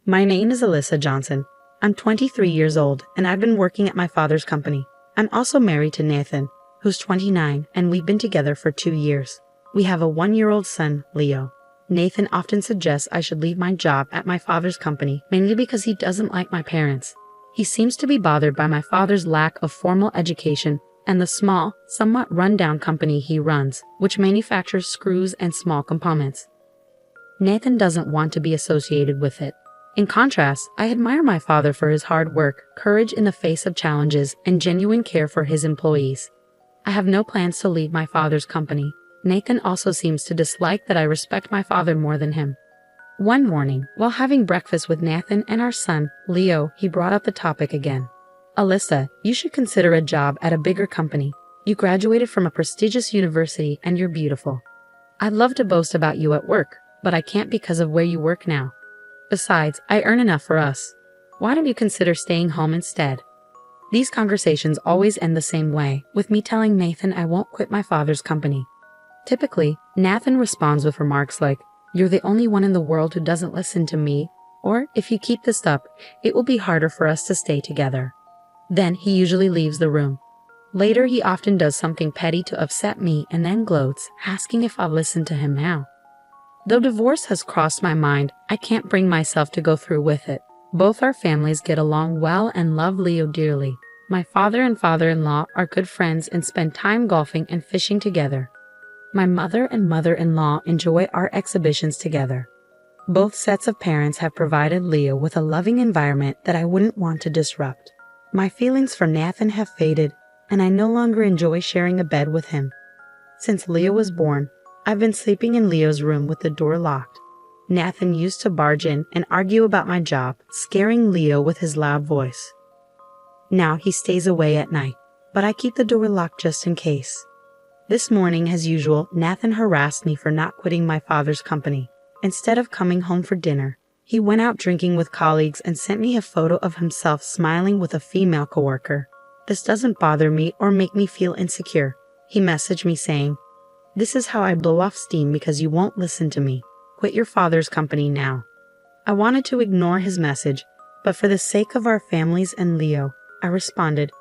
My name is Alyssa Johnson. I'm 23 years old, and I've been working at my father's company. I'm also married to Nathan, who's 29, and we've been together for 2 years. We have a 1-year-old son, Leo. Nathan often suggests I should leave my job at my father's company, mainly because he doesn't like my parents. He seems to be bothered by my father's lack of formal education and the small, somewhat run-down company he runs, which manufactures screws and small components. Nathan doesn't want to be associated with it. In contrast, I admire my father for his hard work, courage in the face of challenges, and genuine care for his employees. I have no plans to leave my father's company. Nathan also seems to dislike that I respect my father more than him. One morning, while having breakfast with Nathan and our son, Leo, he brought up the topic again. Alyssa, you should consider a job at a bigger company. You graduated from a prestigious university and you're beautiful. I'd love to boast about you at work, but I can't because of where you work now. Besides, I earn enough for us. Why don't you consider staying home instead? These conversations always end the same way, with me telling Nathan I won't quit my father's company. Typically, Nathan responds with remarks like, "You're the only one in the world who doesn't listen to me," or, "If you keep this up, it will be harder for us to stay together." Then he usually leaves the room. Later, he often does something petty to upset me and then gloats, asking if I'll listen to him now. Though divorce has crossed my mind, I can't bring myself to go through with it. Both our families get along well and love Leo dearly. My father and father-in-law are good friends and spend time golfing and fishing together. My mother and mother-in-law enjoy art exhibitions together. Both sets of parents have provided Leo with a loving environment that I wouldn't want to disrupt. My feelings for Nathan have faded, and I no longer enjoy sharing a bed with him. Since Leo was born, I've been sleeping in Leo's room with the door locked. Nathan used to barge in and argue about my job, scaring Leo with his loud voice. Now he stays away at night, but I keep the door locked just in case. This morning, as usual, Nathan harassed me for not quitting my father's company. Instead of coming home for dinner, he went out drinking with colleagues and sent me a photo of himself smiling with a female coworker. This doesn't bother me or make me feel insecure. He messaged me saying, "This is how I blow off steam because you won't listen to me. Quit your father's company now." I wanted to ignore his message, but for the sake of our families and Leo, I responded,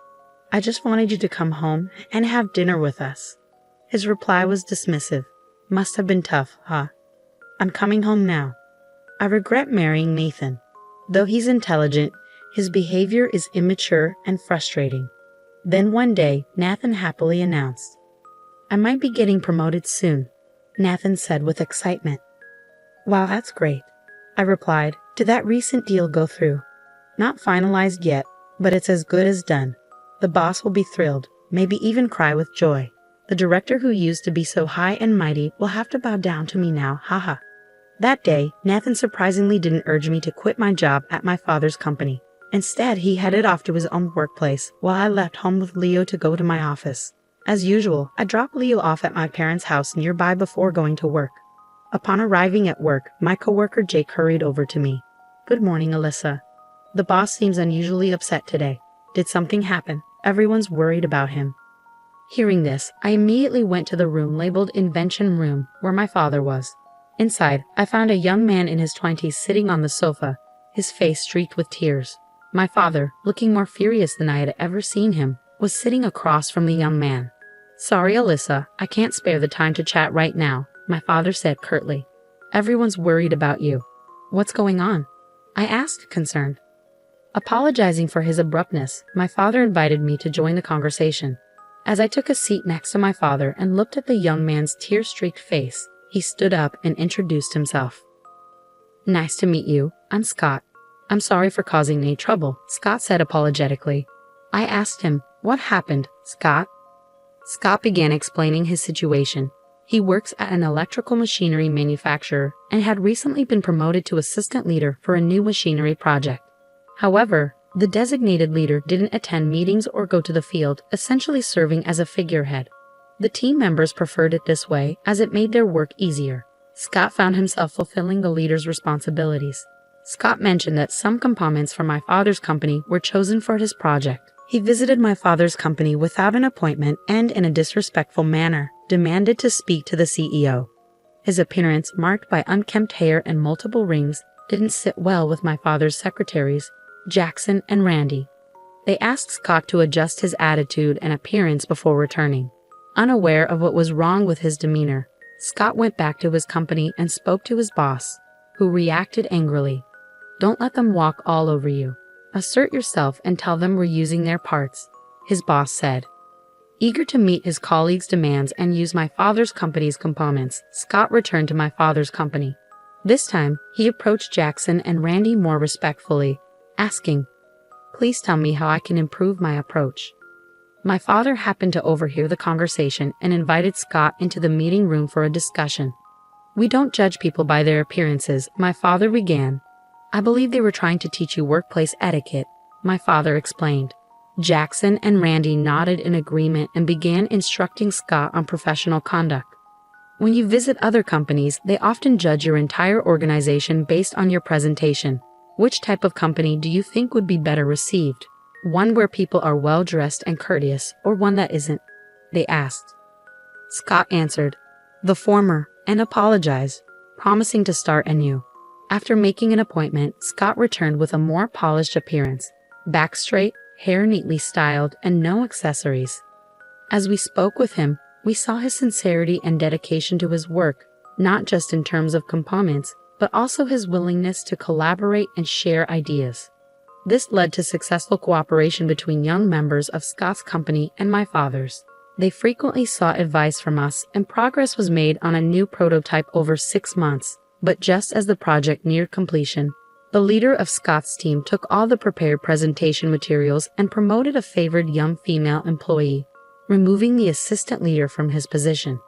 "I just wanted you to come home and have dinner with us." His reply was dismissive. "Must have been tough, huh? I'm coming home now." I regret marrying Nathan. Though he's intelligent, his behavior is immature and frustrating. Then one day, Nathan happily announced, "I might be getting promoted soon," Nathan said with excitement. "Wow, that's great." I replied, "Did that recent deal go through?" "Not finalized yet, but it's as good as done. The boss will be thrilled, maybe even cry with joy. The director who used to be so high and mighty will have to bow down to me now, haha." That day, Nathan surprisingly didn't urge me to quit my job at my father's company. Instead, he headed off to his own workplace while I left home with Leo to go to my office. As usual, I dropped Leo off at my parents' house nearby before going to work. Upon arriving at work, my coworker Jake hurried over to me. "Good morning, Alyssa. The boss seems unusually upset today. Did something happen? Everyone's worried about him." Hearing this, I immediately went to the room labeled Invention Room, where my father was. Inside, I found a young man in his 20s sitting on the sofa, his face streaked with tears. My father, looking more furious than I had ever seen him, was sitting across from the young man. "Sorry, Alyssa, I can't spare the time to chat right now," my father said curtly. "Everyone's worried about you." "What's going on?" I asked, concerned. Apologizing for his abruptness, my father invited me to join the conversation. As I took a seat next to my father and looked at the young man's tear-streaked face, he stood up and introduced himself. "Nice to meet you. I'm Scott." "I'm sorry for causing any trouble," Scott said apologetically. I asked him, "What happened, Scott?" Scott began explaining his situation. He works at an electrical machinery manufacturer and had recently been promoted to assistant leader for a new machinery project. However, the designated leader didn't attend meetings or go to the field, essentially serving as a figurehead. The team members preferred it this way as it made their work easier. Scott found himself fulfilling the leader's responsibilities. Scott mentioned that some components from my father's company were chosen for his project. He visited my father's company without an appointment and, in a disrespectful manner, demanded to speak to the CEO. His appearance, marked by unkempt hair and multiple rings, didn't sit well with my father's secretaries, Jackson and Randy. They asked Scott to adjust his attitude and appearance before returning. Unaware of what was wrong with his demeanor, Scott went back to his company and spoke to his boss, who reacted angrily. "Don't let them walk all over you. Assert yourself and tell them we're using their parts," his boss said. Eager to meet his colleagues' demands and use my father's company's components, Scott returned to my father's company. This time, he approached Jackson and Randy more respectfully, asking, "Please tell me how I can improve my approach." My father happened to overhear the conversation and invited Scott into the meeting room for a discussion. "We don't judge people by their appearances," my father began. "I believe they were trying to teach you workplace etiquette," my father explained. Jackson and Randy nodded in agreement and began instructing Scott on professional conduct. "When you visit other companies, they often judge your entire organization based on your presentation. Which type of company do you think would be better received? One where people are well-dressed and courteous, or one that isn't?" they asked. Scott answered, "The former," and apologized, promising to start anew. After making an appointment, Scott returned with a more polished appearance, back straight, hair neatly styled, and no accessories. As we spoke with him, we saw his sincerity and dedication to his work, not just in terms of components, but also his willingness to collaborate and share ideas. This led to successful cooperation between young members of Scott's company and my father's. They frequently sought advice from us, and progress was made on a new prototype over 6 months. But just as the project neared completion, the leader of Scott's team took all the prepared presentation materials and promoted a favored young female employee, removing the assistant leader from his position.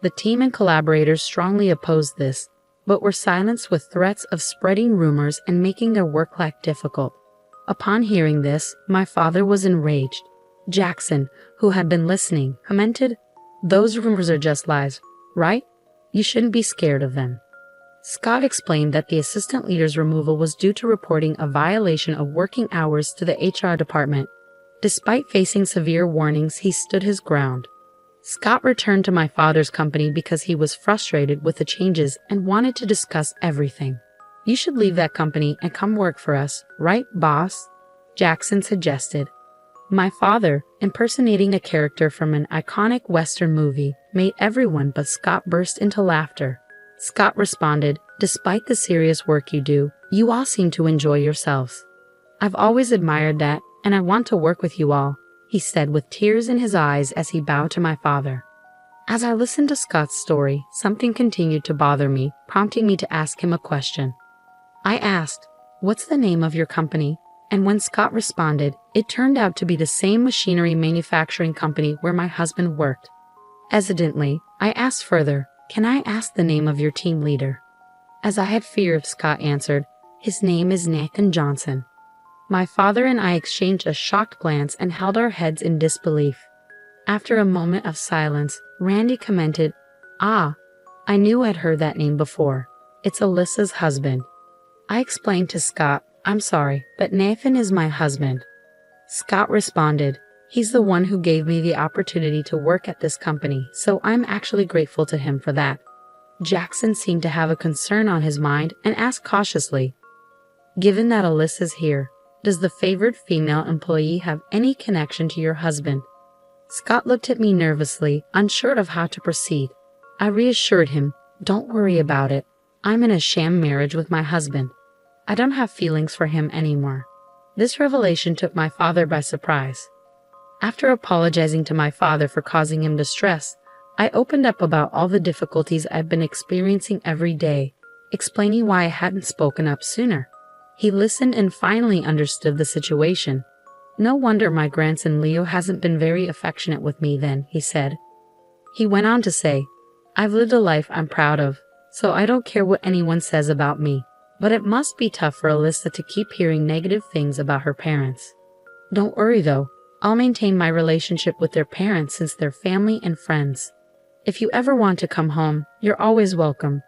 The team and collaborators strongly opposed this, but were silenced with threats of spreading rumors and making their work life difficult. Upon hearing this, my father was enraged. Jackson, who had been listening, commented, "Those rumors are just lies, right? You shouldn't be scared of them." Scott explained that the assistant leader's removal was due to reporting a violation of working hours to the HR department. Despite facing severe warnings, he stood his ground. Scott returned to my father's company because he was frustrated with the changes and wanted to discuss everything. "You should leave that company and come work for us, right, boss?" Jackson suggested. My father, impersonating a character from an iconic Western movie, made everyone but Scott burst into laughter. Scott responded, "Despite the serious work you do, you all seem to enjoy yourselves. I've always admired that, and I want to work with you all," he said with tears in his eyes as he bowed to my father. As I listened to Scott's story, something continued to bother me, prompting me to ask him a question. I asked, "What's the name of your company?" And when Scott responded, it turned out to be the same machinery manufacturing company where my husband worked. Hesitantly, I asked further, "Can I ask the name of your team leader?" As I had feared, Scott answered, "His name is Nathan Johnson." My father and I exchanged a shocked glance and held our heads in disbelief. After a moment of silence, Randy commented, "Ah, I knew I'd heard that name before. It's Alyssa's husband." I explained to Scott, "I'm sorry, but Nathan is my husband." Scott responded, "He's the one who gave me the opportunity to work at this company, so I'm actually grateful to him for that." Jackson seemed to have a concern on his mind and asked cautiously, "Given that Alyssa's here, does the favored female employee have any connection to your husband?" Scott looked at me nervously, unsure of how to proceed. I reassured him, "Don't worry about it. I'm in a sham marriage with my husband. I don't have feelings for him anymore." This revelation took my father by surprise. After apologizing to my father for causing him distress, I opened up about all the difficulties I've been experiencing every day, explaining why I hadn't spoken up sooner. He listened and finally understood the situation. "No wonder my grandson Leo hasn't been very affectionate with me then," he said. He went on to say, "I've lived a life I'm proud of, so I don't care what anyone says about me. But it must be tough for Alyssa to keep hearing negative things about her parents. Don't worry though, I'll maintain my relationship with their parents since they're family and friends. If you ever want to come home, you're always welcome."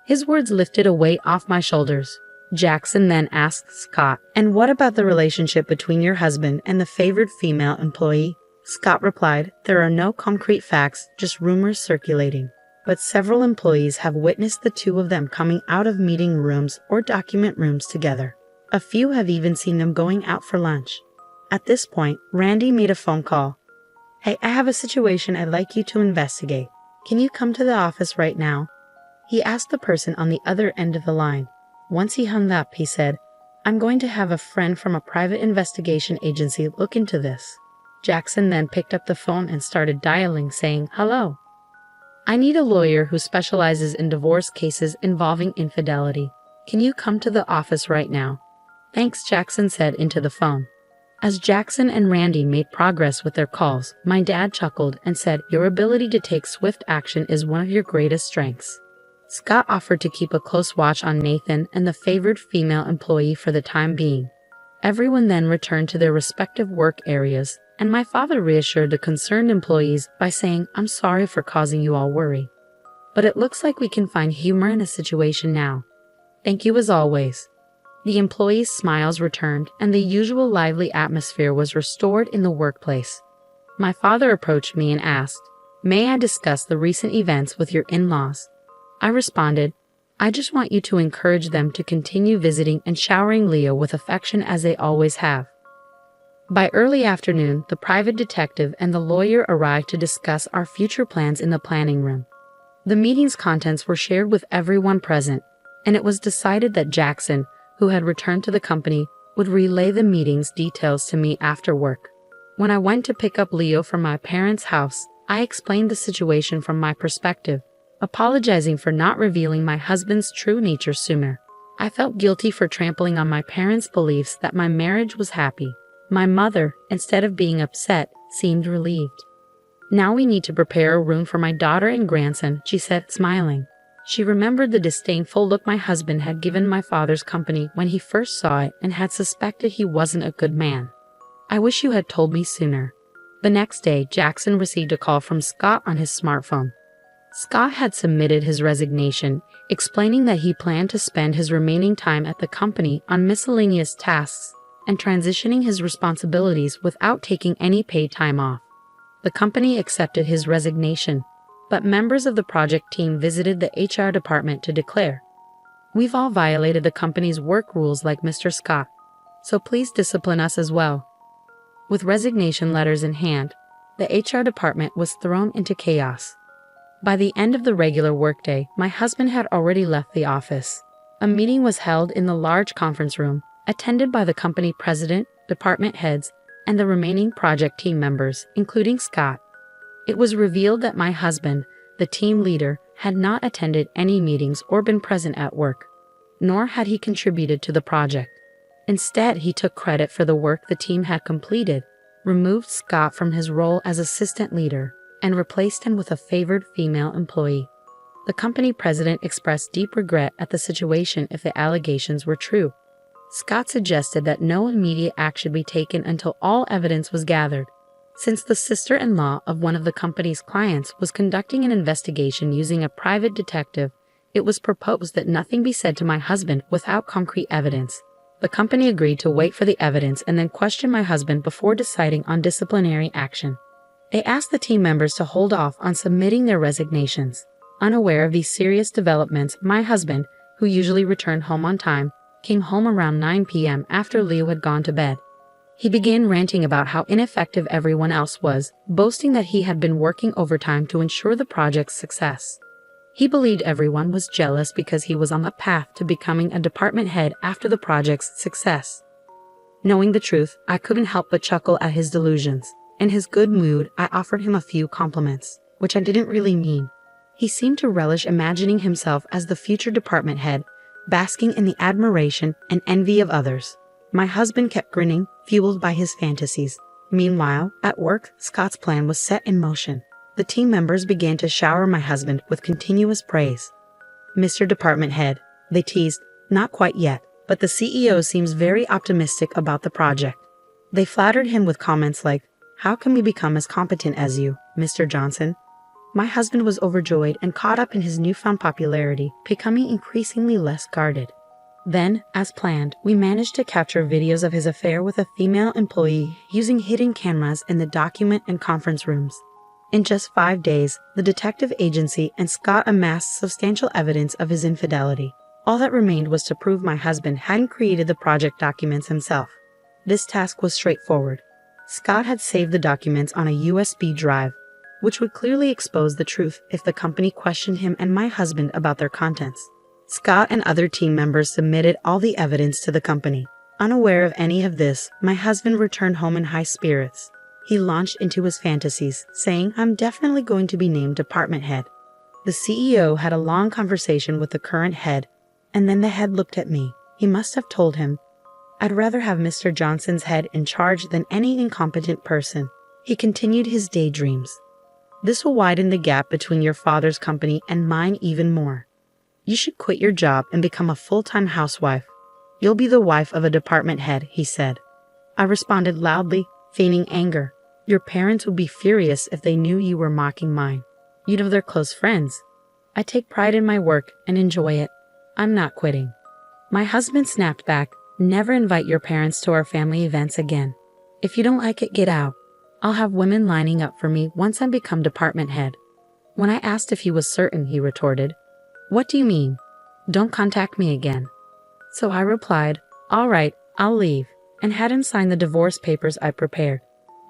His words lifted a weight off my shoulders. Jackson then asked Scott, "And what about the relationship between your husband and the favored female employee?" Scott replied, "There are no concrete facts, just rumors circulating." but several employees have witnessed the two of them coming out of meeting rooms or document rooms together. A few have even seen them going out for lunch. At this point, Randy made a phone call. "Hey, I have a situation I'd like you to investigate. Can you come to the office right now?" He asked the person on the other end of the line. Once he hung up, he said, "I'm going to have a friend from a private investigation agency look into this." Jackson then picked up the phone and started dialing, saying, "Hello. I need a lawyer who specializes in divorce cases involving infidelity. Can you come to the office right now?" "Thanks," Jackson said into the phone. As Jackson and Randy made progress with their calls, my dad chuckled and said, "Your ability to take swift action is one of your greatest strengths." Scott offered to keep a close watch on Nathan and the favored female employee for the time being. Everyone then returned to their respective work areas, and my father reassured the concerned employees by saying, "I'm sorry for causing you all worry, but it looks like we can find humor in a situation now. Thank you as always." The employees' smiles returned, and the usual lively atmosphere was restored in the workplace. My father approached me and asked, "May I discuss the recent events with your in-laws?" I responded, "I just want you to encourage them to continue visiting and showering Leo with affection as they always have." By early afternoon, the private detective and the lawyer arrived to discuss our future plans in the planning room. The meeting's contents were shared with everyone present, and it was decided that Jackson, who had returned to the company, would relay the meeting's details to me after work. When I went to pick up Leo from my parents' house, I explained the situation from my perspective, apologizing for not revealing my husband's true nature sooner. I felt guilty for trampling on my parents' beliefs that my marriage was happy. My mother, instead of being upset, seemed relieved. "Now we need to prepare a room for my daughter and grandson," she said, smiling. She remembered the disdainful look my husband had given my father's company when he first saw it and had suspected he wasn't a good man. "I wish you had told me sooner." The next day, Jackson received a call from Scott on his smartphone. Scott had submitted his resignation, explaining that he planned to spend his remaining time at the company on miscellaneous tasks and transitioning his responsibilities without taking any paid time off. The company accepted his resignation, but members of the project team visited the HR department to declare, "We've all violated the company's work rules like Mr. Scott, so please discipline us as well." With resignation letters in hand, the HR department was thrown into chaos. By the end of the regular workday, my husband had already left the office. A meeting was held in the large conference room, attended by the company president, department heads, and the remaining project team members, including Scott. It was revealed that my husband, the team leader, had not attended any meetings or been present at work, nor had he contributed to the project. Instead, he took credit for the work the team had completed, removed Scott from his role as assistant leader, and replaced him with a favored female employee. The company president expressed deep regret at the situation if the allegations were true. Scott suggested that no immediate action be taken until all evidence was gathered. Since the sister-in-law of one of the company's clients was conducting an investigation using a private detective, it was proposed that nothing be said to my husband without concrete evidence. The company agreed to wait for the evidence and then question my husband before deciding on disciplinary action. They asked the team members to hold off on submitting their resignations. Unaware of these serious developments, my husband, who usually returned home on time, came home around 9 p.m. after Leo had gone to bed. He began ranting about how ineffective everyone else was, boasting that he had been working overtime to ensure the project's success. He believed everyone was jealous because he was on the path to becoming a department head after the project's success. Knowing the truth, I couldn't help but chuckle at his delusions. In his good mood, I offered him a few compliments, which I didn't really mean. He seemed to relish imagining himself as the future department head, basking in the admiration and envy of others. My husband kept grinning, fueled by his fantasies. Meanwhile, at work, Scott's plan was set in motion. The team members began to shower my husband with continuous praise. "Mr. Department Head," they teased, "not quite yet, but the CEO seems very optimistic about the project." They flattered him with comments like, "How can we become as competent as you, Mr. Johnson?" My husband was overjoyed and caught up in his newfound popularity, becoming increasingly less guarded. Then, as planned, we managed to capture videos of his affair with a female employee using hidden cameras in the document and conference rooms. In just 5 days, the detective agency and Scott amassed substantial evidence of his infidelity. All that remained was to prove my husband hadn't created the project documents himself. This task was straightforward. Scott had saved the documents on a USB drive, which would clearly expose the truth if the company questioned him and my husband about their contents. Scott and other team members submitted all the evidence to the company. Unaware of any of this, my husband returned home in high spirits. He launched into his fantasies, saying, "I'm definitely going to be named department head." The CEO had a long conversation with the current head, and then the head looked at me. He must have told him, "I'd rather have Mr. Johnson's head in charge than any incompetent person." He continued his daydreams. "This will widen the gap between your father's company and mine even more. You should quit your job and become a full-time housewife. You'll be the wife of a department head," he said. I responded loudly, feigning anger. "Your parents would be furious if they knew you were mocking mine. You'd have their close friends. I take pride in my work and enjoy it. I'm not quitting." My husband snapped back, "Never invite your parents to our family events again. If you don't like it, get out. I'll have women lining up for me once I become department head." When I asked if he was certain, he retorted, "What do you mean? Don't contact me again." So I replied, "All right, I'll leave," and had him sign the divorce papers I prepared.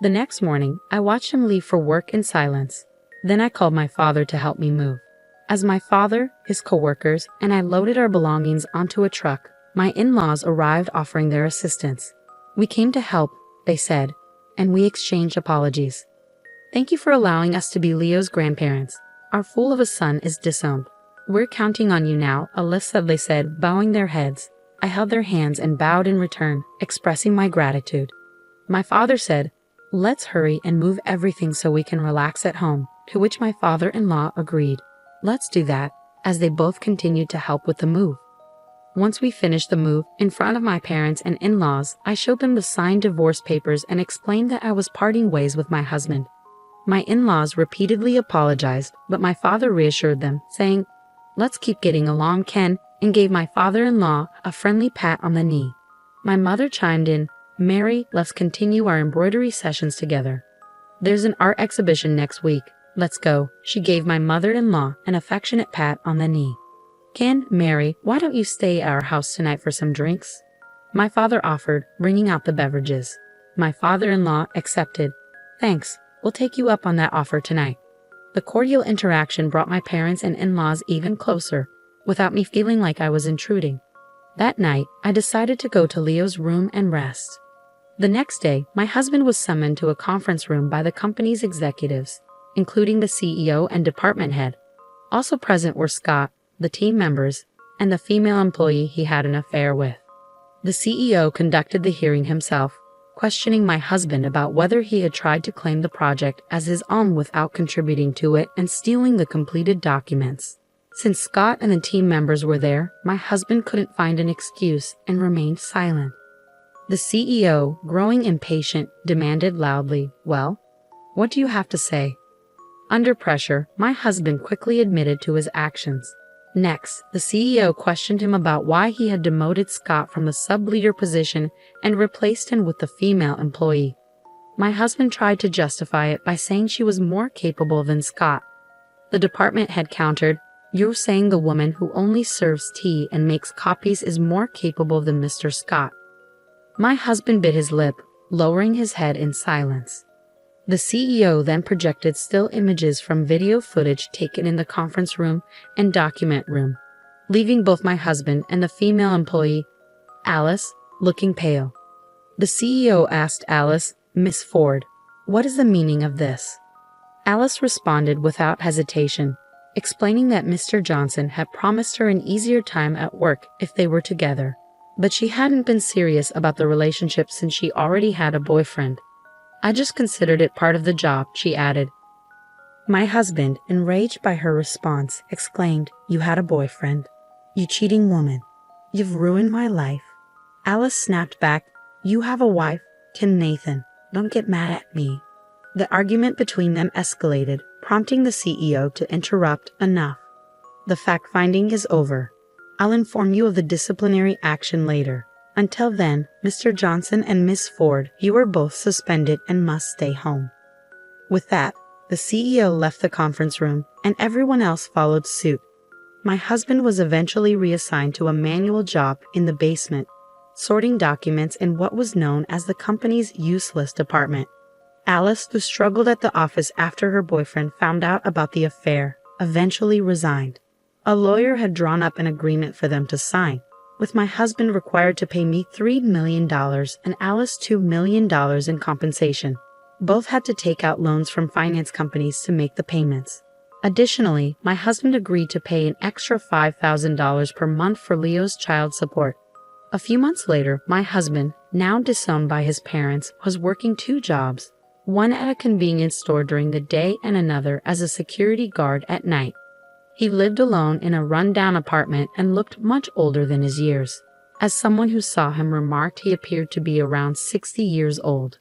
The next morning, I watched him leave for work in silence. Then I called my father to help me move. As my father, his coworkers, and I loaded our belongings onto a truck, my in-laws arrived offering their assistance. "We came to help," they said, and we exchanged apologies. "Thank you for allowing us to be Leo's grandparents. Our fool of a son is disowned. We're counting on you now," Alyssa, they said, bowing their heads. I held their hands and bowed in return, expressing my gratitude. My father said, "Let's hurry and move everything so we can relax at home," to which my father-in-law agreed. "Let's do that," as they both continued to help with the move. Once we finished the move, in front of my parents and in-laws, I showed them the signed divorce papers and explained that I was parting ways with my husband. My in-laws repeatedly apologized, but my father reassured them, saying, "Let's keep getting along, Ken," and gave my father-in-law a friendly pat on the knee. My mother chimed in, "Mary, let's continue our embroidery sessions together. There's an art exhibition next week. Let's go." She gave my mother-in-law an affectionate pat on the knee. "Ken, Mary, why don't you stay at our house tonight for some drinks?" My father offered, bringing out the beverages. My father-in-law accepted. "Thanks, we'll take you up on that offer tonight." The cordial interaction brought my parents and in-laws even closer, without me feeling like I was intruding. That night, I decided to go to Leo's room and rest. The next day, my husband was summoned to a conference room by the company's executives, including the CEO and department head. Also present were Scott, the team members, and the female employee he had an affair with. The CEO conducted the hearing himself, questioning my husband about whether he had tried to claim the project as his own without contributing to it and stealing the completed documents. Since Scott and the team members were there, my husband couldn't find an excuse and remained silent. The CEO, growing impatient, demanded loudly, "Well, what do you have to say?" Under pressure, my husband quickly admitted to his actions. Next, the CEO questioned him about why he had demoted Scott from the sub-leader position and replaced him with the female employee. My husband tried to justify it by saying she was more capable than Scott. The department head countered, "You're saying the woman who only serves tea and makes copies is more capable than Mr. Scott." My husband bit his lip, lowering his head in silence. The CEO then projected still images from video footage taken in the conference room and document room, leaving both my husband and the female employee, Alice, looking pale. The CEO asked Alice, "Miss Ford, what is the meaning of this?" Alice responded without hesitation, explaining that Mr. Johnson had promised her an easier time at work if they were together, but she hadn't been serious about the relationship since she already had a boyfriend. "I just considered it part of the job," she added. My husband, enraged by her response, exclaimed, "You had a boyfriend? You cheating woman. You've ruined my life." Alice snapped back, "You have a wife, Tim Nathan. Don't get mad at me." The argument between them escalated, prompting the CEO to interrupt. "Enough. The fact-finding is over. I'll inform you of the disciplinary action later. Until then, Mr. Johnson and Miss Ford, you are both suspended and must stay home." With that, The CEO left the conference room, and everyone else followed suit. My husband was eventually reassigned to a manual job in the basement, sorting documents in what was known as the company's useless department. Alice, who struggled at the office after her boyfriend found out about the affair, eventually resigned. A lawyer had drawn up an agreement for them to sign, with my husband required to pay me $3 million and Alice $2 million in compensation. Both had to take out loans from finance companies to make the payments. Additionally, my husband agreed to pay an extra $5,000 per month for Leo's child support. A few months later, my husband, now disowned by his parents, was working 2 jobs, one at a convenience store during the day and another as a security guard at night. He lived alone in a run-down apartment and looked much older than his years. As someone who saw him remarked, he appeared to be around 60 years old.